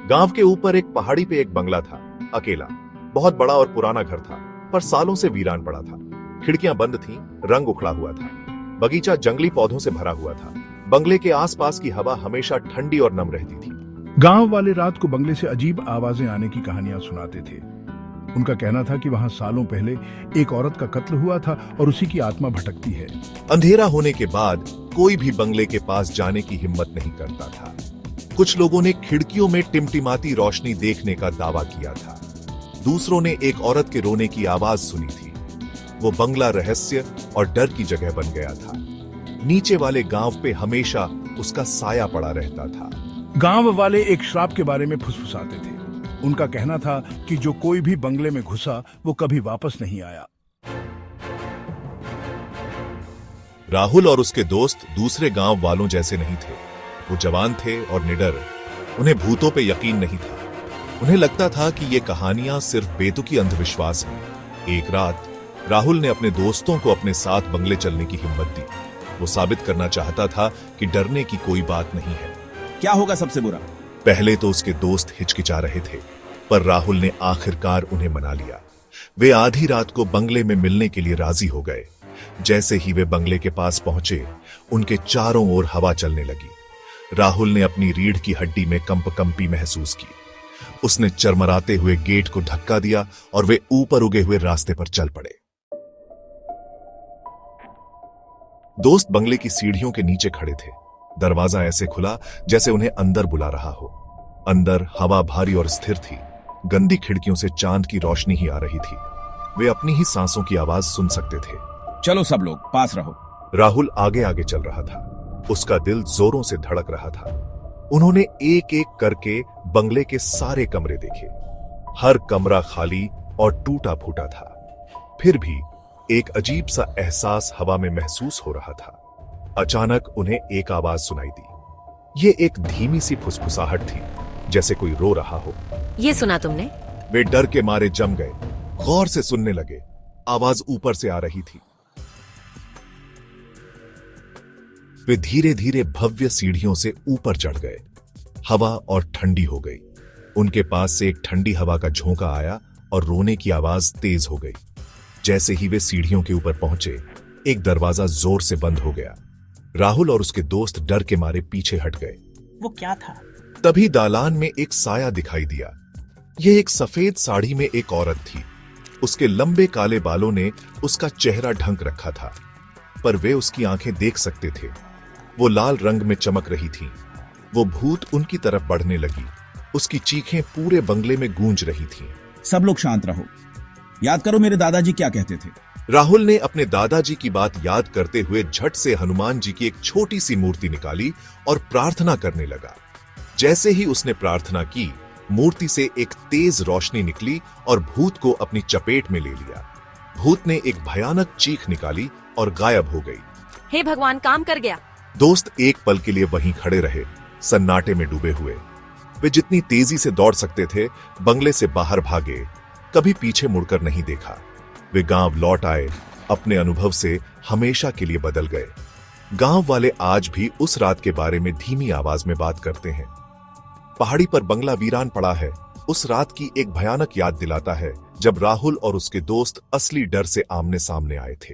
गांव के ऊपर एक पहाड़ी पे एक बंगला था, अकेला। बहुत बड़ा और पुराना घर था, पर सालों से वीरान पड़ा था। खिड़कियां बंद थीं, रंग उखड़ा हुआ था। बगीचा जंगली पौधों से भरा हुआ था। बंगले के आसपास की हवा हमेशा ठंडी और नम रहती थी। गांव वाले रात को बंगले से अजीब आवाजें आने की कहानियां सुनाते थे। उनका कहना था कि वहां सालों पहले एक औरत का कत्ल हुआ था और उसी की आत्मा भटकती है। अंधेरा होने के बाद कोई भी बंगले के पास जाने की हिम्मत नहीं करता था। कुछ लोगों ने खिड़कियों में टिमटिमाती रोशनी देखने का दावा किया था। दूसरों ने एक औरत के रोने की आवाज सुनी थी। वो बंगला रहस्य और डर की जगह बन गया था। नीचे वाले गांव पे हमेशा उसका साया पड़ा रहता था। गांव वाले एक श्राप के बारे में फुसफुसाते थे। उनका कहना था कि जो कोई भी बंगले में घुसा वो कभी वापस नहीं आया। राहुल और उसके दोस्त दूसरे गांव वालों जैसे नहीं थे। वो जवान थे और निडर। उन्हें भूतों पे यकीन नहीं था। उन्हें लगता था कि ये कहानियां सिर्फ बेतुकी अंधविश्वास हैं। एक रात राहुल ने अपने दोस्तों को अपने साथ बंगले चलने की हिम्मत दी। वो साबित करना चाहता था कि डरने की कोई बात नहीं है। क्या होगा सबसे बुरा? पहले तो उसके दोस्त हिचकिचा रहे थे, पर राहुल ने आखिरकार उन्हें मना लिया। वे आधी रात को बंगले में मिलने के लिए राजी हो गए। जैसे ही वे बंगले के पास पहुंचे, उनके चारों ओर हवा चलने लगी। राहुल ने अपनी रीढ़ की हड्डी में कंपकंपी महसूस की। उसने चरमराते हुए गेट को धक्का दिया और वे ऊपर उगे हुए रास्ते पर चल पड़े। दोस्त बंगले की सीढ़ियों के नीचे खड़े थे। दरवाजा ऐसे खुला जैसे उन्हें अंदर बुला रहा हो। अंदर हवा भारी और स्थिर थी। गंदी खिड़कियों से चांद की रोशनी ही आ रही थी। वे अपनी ही सांसों की आवाज सुन सकते थे। चलो सब लोग पास रहो। राहुल आगे आगे चल रहा था। उसका दिल जोरों से धड़क रहा था। उन्होंने एक एक करके बंगले के सारे कमरे देखे। हर कमरा खाली और टूटा फूटा था। फिर भी एक अजीब सा एहसास हवा में महसूस हो रहा था। अचानक उन्हें एक आवाज सुनाई दी। ये एक धीमी सी फुसफुसाहट थी, जैसे कोई रो रहा हो। ये सुना तुमने? वे डर के मारे जम गए। गौर से सुनने लगे। आवाज ऊपर से आ रही थी। वे धीरे धीरे भव्य सीढ़ियों से ऊपर चढ़ गए। हवा और ठंडी हो गई। उनके पास से एक ठंडी हवा का झोंका आया और रोने की आवाज तेज हो गई। जैसे ही वे सीढ़ियों के ऊपर पहुंचे, एक दरवाजा जोर से बंद हो गया। राहुल और उसके दोस्त डर के मारे पीछे हट गए। वो क्या था? तभी दालान में एक साया दिखाई दिया। यह एक सफेद साड़ी में एक औरत थी। उसके लंबे काले बालों ने उसका चेहरा ढक रखा था, पर वे उसकी आंखें देख सकते थे। वो लाल रंग में चमक रही थी। वो भूत उनकी तरफ बढ़ने लगी। उसकी चीखें पूरे बंगले में गूंज रही थीं। सब लोग शांत रहो। याद करो मेरे दादाजी क्या कहते थे। राहुल ने अपने दादाजी की बात याद करते हुए झट से हनुमान जी की एक छोटी सी मूर्ति निकाली और प्रार्थना करने लगा। जैसे ही उसने प्रार्थना की, मूर्ति से एक तेज रोशनी निकली और भूत को अपनी चपेट में ले लिया। भूत ने एक भयानक चीख निकाली और गायब हो गई। हे भगवान, काम कर गया। दोस्त एक पल के लिए वहीं खड़े रहे, सन्नाटे में डूबे हुए। वे जितनी तेजी से दौड़ सकते थे, बंगले से बाहर भागे। कभी पीछे मुड़कर नहीं देखा। वे गांव लौट आए। अपने अनुभव से हमेशा के लिए बदल गए। गांव वाले आज भी उस रात के बारे में धीमी आवाज में बात करते हैं। पहाड़ी पर बंगला वीरान पड़ा है। उस रात की एक भयानक याद दिलाता है, जब राहुल और उसके दोस्त असली डर से आमने सामने आए थे।